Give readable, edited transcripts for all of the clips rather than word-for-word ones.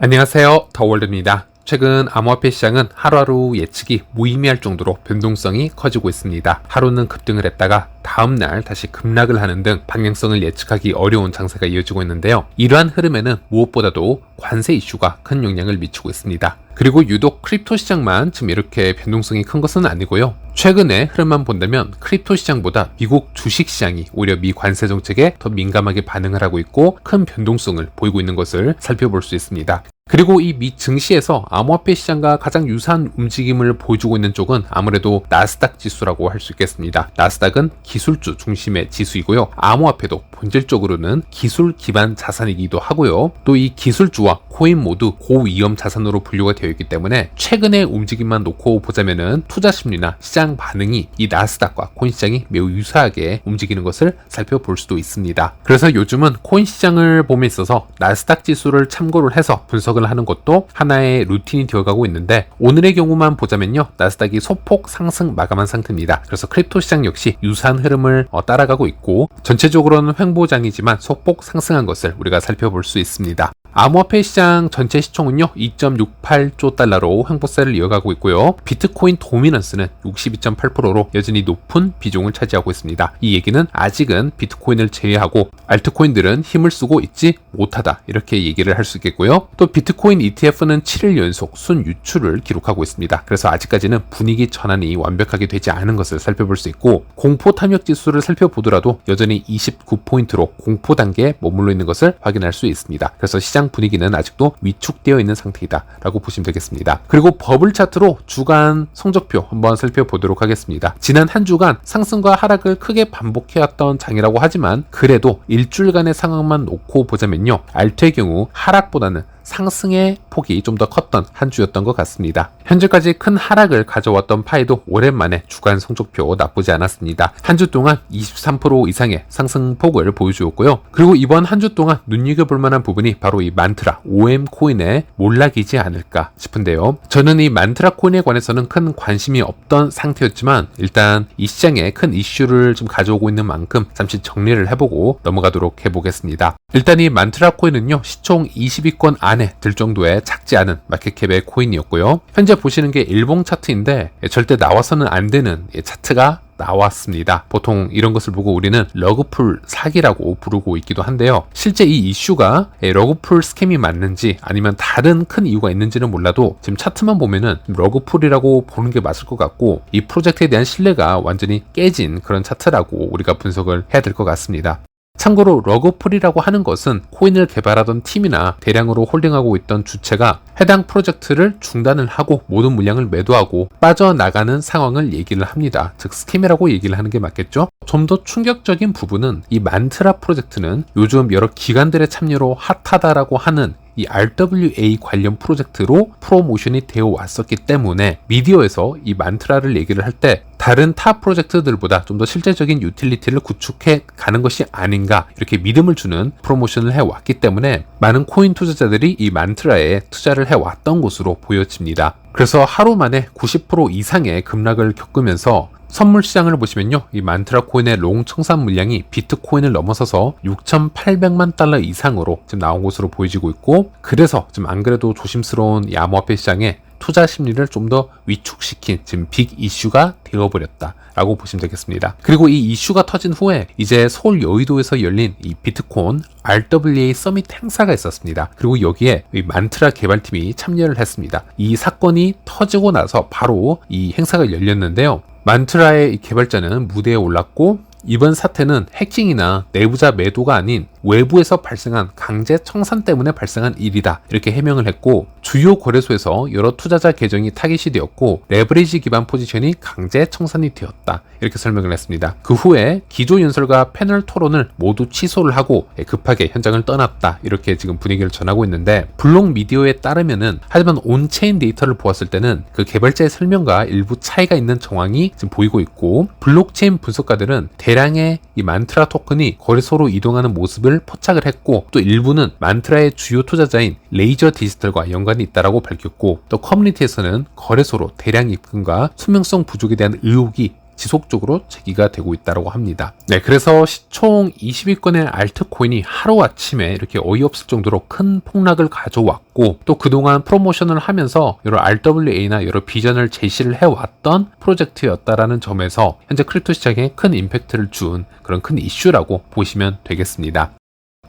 안녕하세요, 더월드입니다. 최근 암호화폐 시장은 하루하루 예측이 무의미할 정도로 변동성이 커지고 있습니다. 하루는 급등을 했다가 다음날 다시 급락을 하는 등 방향성을 예측하기 어려운 장세가 이어지고 있는데요. 이러한 흐름에는 무엇보다도 관세 이슈가 큰 영향을 미치고 있습니다. 그리고 유독 크립토 시장만 지금 이렇게 변동성이 큰 것은 아니고요. 최근의 흐름만 본다면 크립토 시장보다 미국 주식 시장이 오히려 미 관세 정책에 더 민감하게 반응을 하고 있고 큰 변동성을 보이고 있는 것을 살펴볼 수 있습니다. 그리고 이 미 증시에서 암호화폐 시장과 가장 유사한 움직임을 보여주고 있는 쪽은 아무래도 나스닥 지수라고 할 수 있겠습니다. 나스닥은 기술주 중심의 지수이고요. 암호화폐도 본질적으로는 기술 기반 자산이기도 하고요. 또 이 기술주와 코인 모두 고위험 자산으로 분류가 되어 있기 때문에 최근의 움직임만 놓고 보자면은 투자 심리나 시장 반응이 이 나스닥과 코인 시장이 매우 유사하게 움직이는 것을 살펴볼 수도 있습니다. 그래서 요즘은 코인 시장을 봄에 있어서 나스닥 지수를 참고를 해서 분석을 하는 것도 하나의 루틴이 되어가고 있는데, 오늘의 경우만 보자면요, 나스닥이 소폭 상승 마감한 상태입니다. 그래서 크립토 시장 역시 유사한 흐름을 따라가고 있고, 전체적으로는 횡보장이지만 소폭 상승한 것을 우리가 살펴볼 수 있습니다. 암호화폐 시장 전체 시총은요 2.68조 달러로 횡보세를 이어가고 있고요. 비트코인 도미넌스는 62.8%로 여전히 높은 비중을 차지하고 있습니다. 이 얘기는 아직은 비트코인을 제외하고 알트코인들은 힘을 쓰고 있지 못하다, 이렇게 얘기를 할 수 있겠고요. 또 비트코인 ETF는 7일 연속 순 유출을 기록하고 있습니다. 그래서 아직까지는 분위기 전환이 완벽하게 되지 않은 것을 살펴볼 수 있고, 공포 탐욕 지수를 살펴보더라도 여전히 29포인트로 공포 단계에 머물러 있는 것을 확인할 수 있습니다. 그래서 시장 분위기는 아직도 위축되어 있는 상태이다 라고 보시면 되겠습니다. 그리고 버블 차트로 주간 성적표 한번 살펴보도록 하겠습니다. 지난 한 주간 상승과 하락을 크게 반복해왔던 장이라고 하지만, 그래도 일주일간의 상황만 놓고 보자면요, 알트의 경우 하락보다는 상승의 폭이 좀 더 컸던 한 주였던 것 같습니다. 현재까지 큰 하락을 가져왔던 파이도 오랜만에 주간 성적표 나쁘지 않았습니다. 한 주 동안 23% 이상의 상승폭을 보여주었고요. 그리고 이번 한 주 동안 눈여겨볼 만한 부분이 바로 이 만트라 OM 코인의 몰락이지 않을까 싶은데요. 저는 이 만트라 코인에 관해서는 큰 관심이 없던 상태였지만, 일단 이 시장에 큰 이슈를 좀 가져오고 있는 만큼 잠시 정리를 해보고 넘어가도록 해보겠습니다. 일단 이 만트라 코인은요, 시총 20위권 안에 들 정도의 작지 않은 마켓캡의 코인이었고요. 현재 보시는 게 일봉 차트인데 절대 나와서는 안 되는 차트가 나왔습니다. 보통 이런 것을 보고 우리는 러그풀 사기라고 부르고 있기도 한데요. 실제 이 이슈가 러그풀 스캠이 맞는지 아니면 다른 큰 이유가 있는지는 몰라도 지금 차트만 보면은 러그풀이라고 보는 게 맞을 것 같고, 이 프로젝트에 대한 신뢰가 완전히 깨진 그런 차트라고 우리가 분석을 해야 될 것 같습니다. 참고로 러그풀이라고 하는 것은 코인을 개발하던 팀이나 대량으로 홀딩하고 있던 주체가 해당 프로젝트를 중단을 하고 모든 물량을 매도하고 빠져나가는 상황을 얘기를 합니다. 즉 스캠이라고 얘기를 하는 게 맞겠죠? 좀 더 충격적인 부분은 이 만트라 프로젝트는 요즘 여러 기관들의 참여로 핫하다라고 하는 이 RWA 관련 프로젝트로 프로모션이 되어 왔었기 때문에 미디어에서 이 만트라를 얘기를 할 때 다른 타 프로젝트들보다 좀 더 실제적인 유틸리티를 구축해 가는 것이 아닌가, 이렇게 믿음을 주는 프로모션을 해왔기 때문에 많은 코인 투자자들이 이 만트라에 투자를 해왔던 것으로 보여집니다. 그래서 하루 만에 90% 이상의 급락을 겪으면서 선물 시장을 보시면요, 이 만트라 코인의 롱 청산 물량이 비트코인을 넘어서서 6,800만 달러 이상으로 지금 나온 것으로 보여지고 있고, 그래서 지금 안 그래도 조심스러운 이 암호화폐 시장에 투자 심리를 좀 더 위축시킨 지금 빅 이슈가 되어버렸다 라고 보시면 되겠습니다. 그리고 이 이슈가 터진 후에 이제 서울 여의도에서 열린 이 비트코인 RWA 서밋 행사가 있었습니다. 그리고 여기에 이 만트라 개발팀이 참여를 했습니다. 이 사건이 터지고 나서 바로 이 행사가 열렸는데요. 만트라의 개발자는 무대에 올랐고, 이번 사태는 해킹이나 내부자 매도가 아닌 외부에서 발생한 강제 청산 때문에 발생한 일이다, 이렇게 해명을 했고, 주요 거래소에서 여러 투자자 계정이 타깃이 되었고 레버리지 기반 포지션이 강제 청산이 되었다, 이렇게 설명을 했습니다. 그 후에 기조 연설과 패널 토론을 모두 취소를 하고 급하게 현장을 떠났다, 이렇게 지금 분위기를 전하고 있는데, 블록 미디어에 따르면은, 하지만 온체인 데이터를 보았을 때는 그 개발자의 설명과 일부 차이가 있는 정황이 지금 보이고 있고, 블록체인 분석가들은 대량의 이 만트라 토큰이 거래소로 이동하는 모습을 포착을 했고, 또 일부는 만트라의 주요 투자자인 레이저 디지털과 연관이 있다라고 밝혔고, 또 커뮤니티에서는 거래소로 대량 입금과 투명성 부족에 대한 의혹이 지속적으로 제기가 되고 있다고 합니다. 네, 그래서 시총 20위권의 알트코인이 하루아침에 이렇게 어이없을 정도로 큰 폭락을 가져왔고, 또 그동안 프로모션을 하면서 여러 RWA나 여러 비전을 제시를 해왔던 프로젝트였다라는 점에서 현재 크립토 시장에 큰 임팩트를 준 그런 큰 이슈라고 보시면 되겠습니다.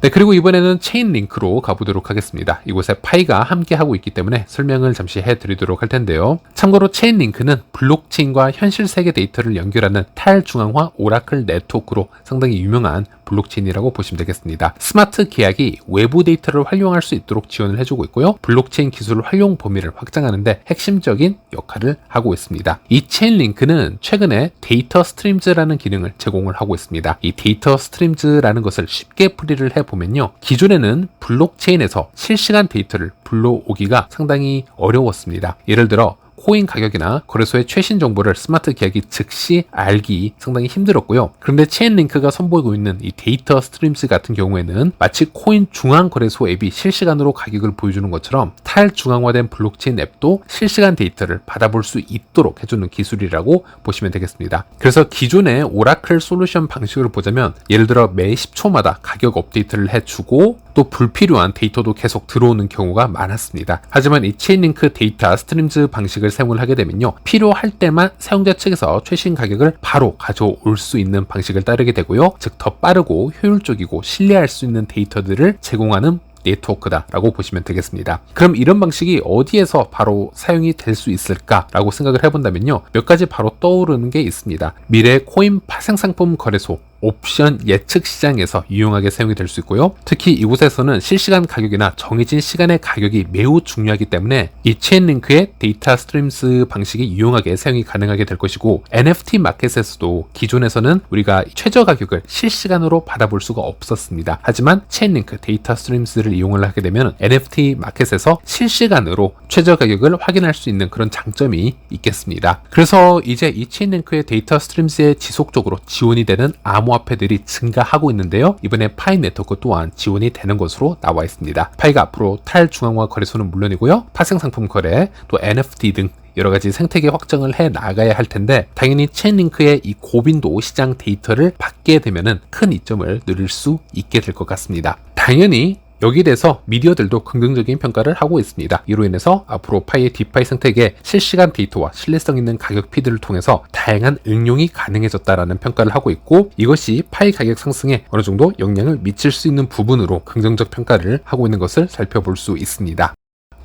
네, 그리고 이번에는 체인링크로 가보도록 하겠습니다. 이곳에 파이가 함께 하고 있기 때문에 설명을 잠시 해드리도록 할 텐데요. 참고로 체인링크는 블록체인과 현실 세계 데이터를 연결하는 탈중앙화 오라클 네트워크로 상당히 유명한 블록체인이라고 보시면 되겠습니다. 스마트 계약이 외부 데이터를 활용할 수 있도록 지원을 해주고 있고요. 블록체인 기술 활용 범위를 확장하는데 핵심적인 역할을 하고 있습니다. 이 체인링크는 최근에 데이터 스트림즈라는 기능을 제공을 하고 있습니다. 이 데이터 스트림즈라는 것을 쉽게 풀이를 해보면요. 기존에는 블록체인에서 실시간 데이터를 불러오기가 상당히 어려웠습니다. 예를 들어 코인 가격이나 거래소의 최신 정보를 스마트 계약이 즉시 알기 상당히 힘들었고요. 그런데 체인링크가 선보이고 있는 이 데이터 스트림즈 같은 경우에는 마치 코인 중앙 거래소 앱이 실시간으로 가격을 보여주는 것처럼 탈중앙화된 블록체인 앱도 실시간 데이터를 받아볼 수 있도록 해주는 기술이라고 보시면 되겠습니다. 그래서 기존의 오라클 솔루션 방식을 보자면 예를 들어 매 10초마다 가격 업데이트를 해주고 또 불필요한 데이터도 계속 들어오는 경우가 많았습니다. 하지만 이 체인링크 데이터 스트림즈 방식을 사용을 하게 되면요, 필요할 때만 사용자 측에서 최신 가격을 바로 가져올 수 있는 방식을 따르게 되고요, 즉 더 빠르고 효율적이고 신뢰할 수 있는 데이터들을 제공하는 네트워크다라고 보시면 되겠습니다. 그럼 이런 방식이 어디에서 바로 사용이 될 수 있을까라고 생각을 해본다면요, 몇 가지 바로 떠오르는 게 있습니다. 미래 코인 파생 상품 거래소 옵션 예측 시장에서 유용하게 사용이 될 수 있고요. 특히 이곳에서는 실시간 가격이나 정해진 시간의 가격이 매우 중요하기 때문에 이 체인링크의 데이터 스트림스 방식이 유용하게 사용이 가능하게 될 것이고, NFT 마켓에서도 기존에서는 우리가 최저 가격을 실시간으로 받아볼 수가 없었습니다. 하지만 체인링크 데이터 스트림스를 이용을 하게 되면 NFT 마켓에서 실시간으로 최저 가격을 확인할 수 있는 그런 장점이 있겠습니다. 그래서 이제 이 체인링크의 데이터 스트림스에 지속적으로 지원이 되는 암호화폐들이 증가하고 있는데요. 이번에 파이 네트워크 또한 지원이 되는 것으로 나와 있습니다. 파이가 앞으로 탈중앙화 거래소는 물론이고요, 파생상품 거래, 또 NFT 등 여러가지 생태계 확장을 해 나가야 할 텐데, 당연히 체인링크의 이 고빈도 시장 데이터를 받게 되면은 큰 이점을 누릴 수 있게 될 것 같습니다. 당연히 여기에 대해서 미디어들도 긍정적인 평가를 하고 있습니다. 이로 인해서 앞으로 파이의 디파이 생태계 실시간 데이터와 신뢰성 있는 가격 피드를 통해서 다양한 응용이 가능해졌다라는 평가를 하고 있고, 이것이 파이 가격 상승에 어느 정도 영향을 미칠 수 있는 부분으로 긍정적 평가를 하고 있는 것을 살펴볼 수 있습니다.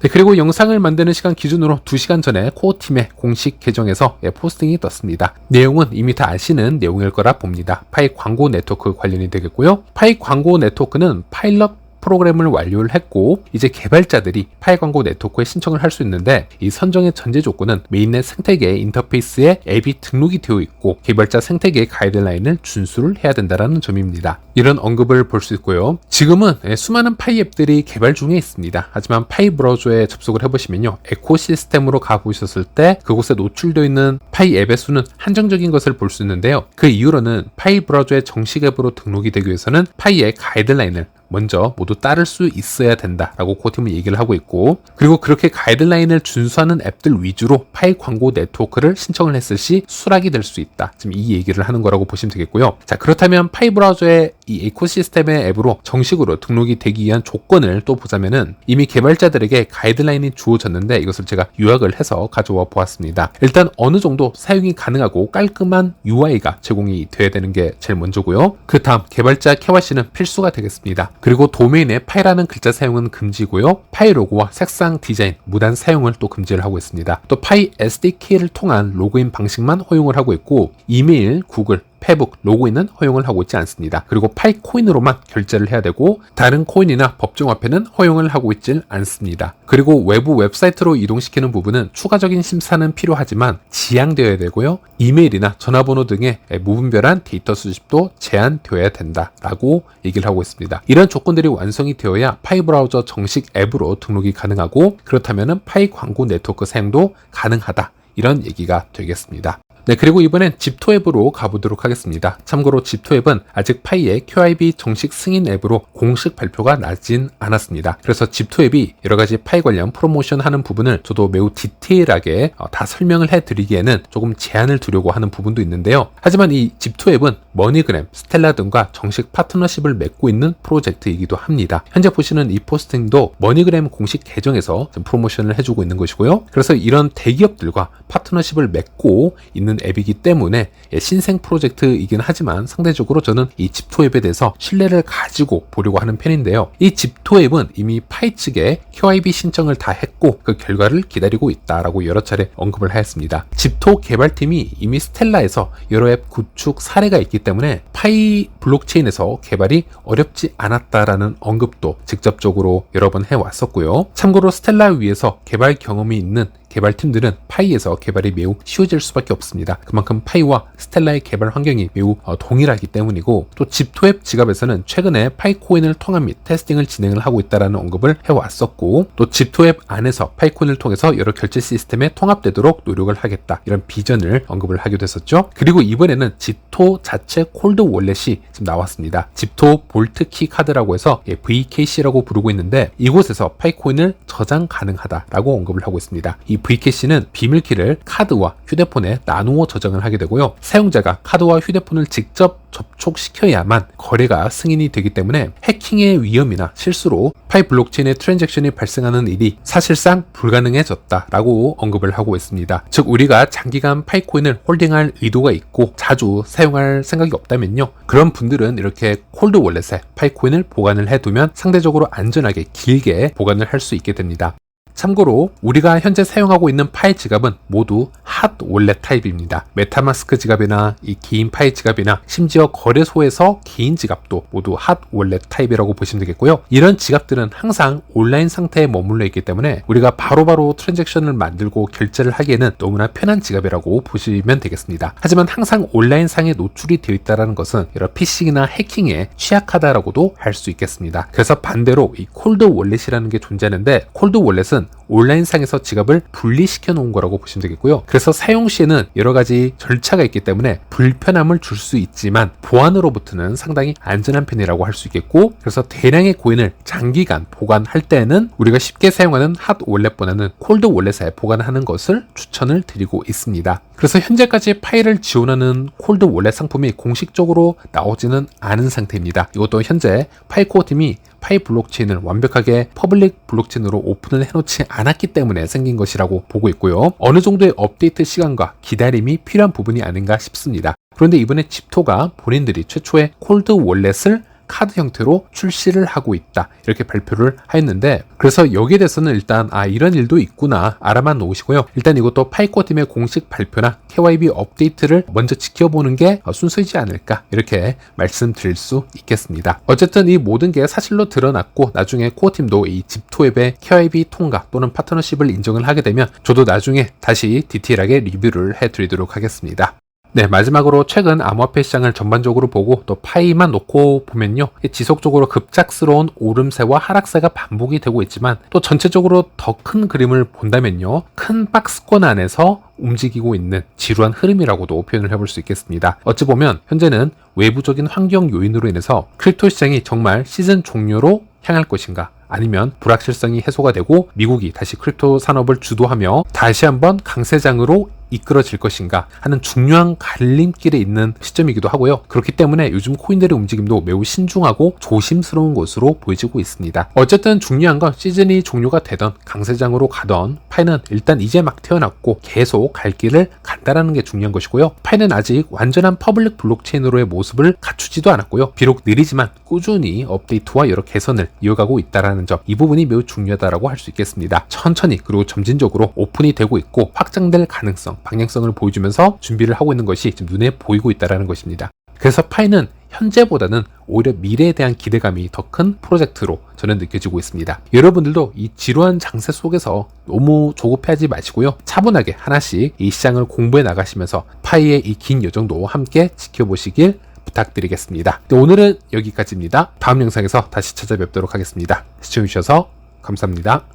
네, 그리고 영상을 만드는 시간 기준으로 2시간 전에 코어팀의 공식 계정에서 포스팅이 떴습니다. 내용은 이미 다 아시는 내용일 거라 봅니다. 파이 광고 네트워크 관련이 되겠고요. 파이 광고 네트워크는 파일럿 프로그램을 완료를 했고, 이제 개발자들이 파이 광고 네트워크에 신청을 할 수 있는데, 이 선정의 전제 조건은 메인넷 생태계 인터페이스에 앱이 등록이 되어 있고 개발자 생태계 가이드라인을 준수를 해야 된다는 점입니다. 이런 언급을 볼 수 있고요. 지금은 수많은 파이 앱들이 개발 중에 있습니다. 하지만 파이 브라우저에 접속을 해보시면요, 에코시스템으로 가보셨을 때 그곳에 노출되어 있는 파이 앱의 수는 한정적인 것을 볼 수 있는데요. 그 이유로는 파이 브라우저의 정식 앱으로 등록이 되기 위해서는 파이의 가이드라인을 먼저 모두 따를 수 있어야 된다라고 코어팀은 얘기를 하고 있고, 그리고 그렇게 가이드라인을 준수하는 앱들 위주로 파이 광고 네트워크를 신청을 했을 시 수락이 될 수 있다. 지금 이 얘기를 하는 거라고 보시면 되겠고요. 자, 그렇다면 파이 브라우저의 이 에코시스템의 앱으로 정식으로 등록이 되기 위한 조건을 또 보자면은, 이미 개발자들에게 가이드라인이 주어졌는데 이것을 제가 요약을 해서 가져와 보았습니다. 일단 어느 정도 사용이 가능하고 깔끔한 UI가 제공이 돼야 되는 게 제일 먼저고요. 그 다음 개발자 KYC는 필수가 되겠습니다. 그리고 도메인에 파이라는 글자 사용은 금지고요. 파이 로고와 색상 디자인, 무단 사용을 또 금지를 하고 있습니다. 또 파이 SDK를 통한 로그인 방식만 허용을 하고 있고, 이메일, 구글, 페북, 로그인은 허용을 하고 있지 않습니다. 그리고 파이 코인으로만 결제를 해야 되고, 다른 코인이나 법정화폐는 허용을 하고 있질 않습니다. 그리고 외부 웹사이트로 이동시키는 부분은 추가적인 심사는 필요하지만 지양되어야 되고요. 이메일이나 전화번호 등의 무분별한 데이터 수집도 제한되어야 된다라고 얘기를 하고 있습니다. 이런 조건들이 완성이 되어야 파이 브라우저 정식 앱으로 등록이 가능하고, 그렇다면 파이 광고 네트워크 사용도 가능하다, 이런 얘기가 되겠습니다. 네, 그리고 이번엔 집토 앱으로 가보도록 하겠습니다. 참고로 집토 앱은 아직 파이의 QIB 정식 승인 앱으로 공식 발표가 나진 않았습니다. 그래서 집토 앱이 여러가지 파이 관련 프로모션 하는 부분을 저도 매우 디테일하게 다 설명을 해드리기에는 조금 제한을 두려고 하는 부분도 있는데요. 하지만 이 집토 앱은 머니그램, 스텔라 등과 정식 파트너십을 맺고 있는 프로젝트이기도 합니다. 현재 보시는 이 포스팅도 머니그램 공식 계정에서 프로모션을 해주고 있는 것이고요. 그래서 이런 대기업들과 파트너십을 맺고 있는 앱이기 때문에 신생 프로젝트이긴 하지만 상대적으로 저는 이 집토 앱에 대해서 신뢰를 가지고 보려고 하는 편인데요. 이 집토 앱은 이미 파이 측에 QIB 신청을 다 했고 그 결과를 기다리고 있다라고 여러 차례 언급을 하였습니다. 집토 개발팀이 이미 스텔라에서 여러 앱 구축 사례가 있기 때문에 파이 블록체인에서 개발이 어렵지 않았다라는 언급도 직접적으로 여러 번 해왔었고요. 참고로 스텔라 위에서 개발 경험이 있는 개발팀들은 파이에서 개발이 매우 쉬워질 수밖에 없습니다. 그만큼 파이와 스텔라의 개발 환경이 매우 동일하기 때문이고, 또 집토앱 지갑에서는 최근에 파이코인을 통합 및 테스팅을 진행을 하고 있다는 언급을 해왔었고, 또 집토앱 안에서 파이코인을 통해서 여러 결제 시스템에 통합되도록 노력을 하겠다, 이런 비전을 언급을 하기도 했었죠. 그리고 이번에는 집토 자체 콜드 월렛이 지금 나왔습니다. 집토 볼트키 카드라고 해서 VKC라고 부르고 있는데, 이곳에서 파이코인을 저장 가능하다라고 언급을 하고 있습니다. 이 VKC는 비밀키를 카드와 휴대폰에 나누어 저장을 하게 되고요. 사용자가 카드와 휴대폰을 직접 접촉시켜야만 거래가 승인이 되기 때문에 해킹의 위험이나 실수로 파이 블록체인의 트랜잭션이 발생하는 일이 사실상 불가능해졌다라고 언급을 하고 있습니다. 즉, 우리가 장기간 파이코인을 홀딩할 의도가 있고 자주 사용할 생각이 없다면요, 그런 분들은 이렇게 콜드 월렛에 파이코인을 보관을 해두면 상대적으로 안전하게 길게 보관을 할 수 있게 됩니다. 참고로 우리가 현재 사용하고 있는 파이 지갑은 모두 핫 월렛 타입입니다. 메타마스크 지갑이나 이 개인 파이 지갑이나 심지어 거래소에서 개인 지갑도 모두 핫 월렛 타입이라고 보시면 되겠고요. 이런 지갑들은 항상 온라인 상태에 머물러 있기 때문에 우리가 바로바로 트랜잭션을 만들고 결제를 하기에는 너무나 편한 지갑이라고 보시면 되겠습니다. 하지만 항상 온라인 상에 노출이 되어 있다는 것은 여러 피싱이나 해킹에 취약하다라고도 할 수 있겠습니다. 그래서 반대로 이 콜드 월렛이라는 게 존재하는데, 콜드 월렛은 온라인상에서 지갑을 분리시켜 놓은 거라고 보시면 되겠고요. 그래서 사용 시에는 여러 가지 절차가 있기 때문에 불편함을 줄 수 있지만 보안으로부터는 상당히 안전한 편이라고 할 수 있겠고, 그래서 대량의 코인을 장기간 보관할 때에는 우리가 쉽게 사용하는 핫 월렛보다는 콜드 월렛에 보관하는 것을 추천을 드리고 있습니다. 그래서 현재까지 파이를 지원하는 콜드 월렛 상품이 공식적으로 나오지는 않은 상태입니다. 이것도 현재 파이코어 팀이 파이 블록체인을 완벽하게 퍼블릭 블록체인으로 오픈을 해놓지 않았기 때문에 생긴 것이라고 보고 있고요. 어느 정도의 업데이트 시간과 기다림이 필요한 부분이 아닌가 싶습니다. 그런데 이번에 집토가 본인들이 최초의 콜드 월렛을 카드 형태로 출시를 하고 있다, 이렇게 발표를 하였는데, 그래서 여기에 대해서는 일단 이런 일도 있구나 알아만 놓으시고요. 일단 이것도 파이코어 팀의 공식 발표나 KYB 업데이트를 먼저 지켜보는 게 순서이지 않을까, 이렇게 말씀드릴 수 있겠습니다. 어쨌든 이 모든 게 사실로 드러났고, 나중에 코어 팀도 이 집토앱의 KYB 통과 또는 파트너십을 인정을 하게 되면 저도 나중에 다시 디테일하게 리뷰를 해드리도록 하겠습니다. 네, 마지막으로 최근 암호화폐 시장을 전반적으로 보고 또 파이만 놓고 보면요, 지속적으로 급작스러운 오름세와 하락세가 반복이 되고 있지만, 또 전체적으로 더 큰 그림을 본다면요, 큰 박스권 안에서 움직이고 있는 지루한 흐름이라고도 표현을 해볼 수 있겠습니다. 어찌 보면 현재는 외부적인 환경 요인으로 인해서 크립토 시장이 정말 시즌 종료로 향할 것인가, 아니면 불확실성이 해소가 되고 미국이 다시 크립토 산업을 주도하며 다시 한번 강세장으로 이끌어질 것인가 하는 중요한 갈림길에 있는 시점이기도 하고요. 그렇기 때문에 요즘 코인들의 움직임도 매우 신중하고 조심스러운 것으로 보여지고 있습니다. 어쨌든 중요한 건 시즌이 종료가 되던 강세장으로 가던 파이는 일단 이제 막 태어났고 계속 갈 길을 간다라는 게 중요한 것이고요. 파이는 아직 완전한 퍼블릭 블록체인으로의 모습을 갖추지도 않았고요. 비록 느리지만 꾸준히 업데이트와 여러 개선을 이어가고 있다는 점, 이 부분이 매우 중요하다고 할 수 있겠습니다. 천천히 그리고 점진적으로 오픈이 되고 있고 확장될 가능성, 방향성을 보여주면서 준비를 하고 있는 것이 지금 눈에 보이고 있다는 것입니다. 그래서 파이는 현재보다는 오히려 미래에 대한 기대감이 더 큰 프로젝트로 저는 느껴지고 있습니다. 여러분들도 이 지루한 장세 속에서 너무 조급해하지 마시고요. 차분하게 하나씩 이 시장을 공부해 나가시면서 파이의 이 긴 여정도 함께 지켜보시길 부탁드리겠습니다. 오늘은 여기까지입니다. 다음 영상에서 다시 찾아뵙도록 하겠습니다. 시청해주셔서 감사합니다.